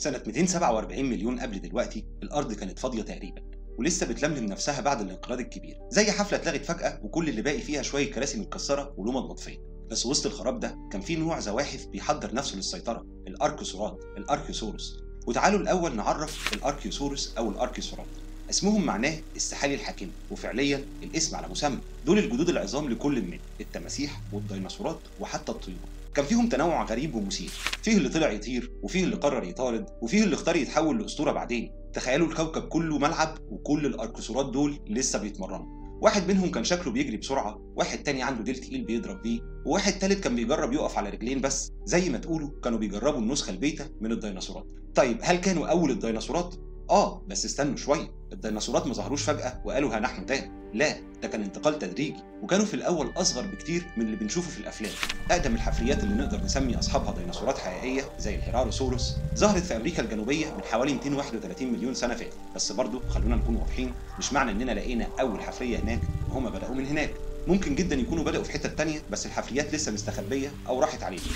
سنة 247 مليون قبل دلوقتي الأرض كانت فاضية تقريبا، ولسه بتلملم نفسها بعد الانقراض الكبير، زي حفلة اتلغت فجأة وكل اللي باقي فيها شوية كراسي متكسرة ولومض مطفية. بس وسط الخراب ده كان في نوع زواحف بيحضر نفسه للسيطرة، الأركوسورات، الأركيوسورس. وتعالوا الأول نعرف الأركيوسورس أو الأركيوسورات. اسمهم معناه السحالي الحاكمة، وفعليا الاسم على مسمى. دول الجدود العظام لكل من التماسيح والديناصورات وحتى الطيور. كان فيهم تنوع غريب ومثير، فيه اللي طلع يطير، وفيه اللي قرر يطارد، وفيه اللي اختار يتحول لأسطورة بعدين. تخيلوا الكوكب كله ملعب وكل الأركوسورات دول لسه بيتمرنوا. واحد منهم كان شكله بيجري بسرعة، واحد تاني عنده ديل تقيل بيضرب بيه، وواحد تالت كان بيجرب يقف على رجلين بس، زي ما تقولوا كانوا بيجربوا النسخة البيتة من الديناصورات. طيب هل كانوا أول الديناصورات؟ بس استنوا شوية، الديناصورات ما ظهروش فجأة وقالوا ها نحن تاه، لا، ده كان انتقال تدريجي، وكانوا في الأول أصغر بكتير من اللي بنشوفه في الأفلام. أقدم الحفريات اللي نقدر نسمي أصحابها ديناصورات حقيقية زي الهيراريسوروس ظهرت في أمريكا الجنوبية من حوالي 231 مليون سنة فاتت. بس برضه خلونا نكون واضحين، مش معنى إننا لقينا أول حفرية هناك هما بدأوا من هناك. ممكن جدا يكونوا بدأوا في حتة تانية بس الحفريات لسه مستخبية أو راحت عليهم.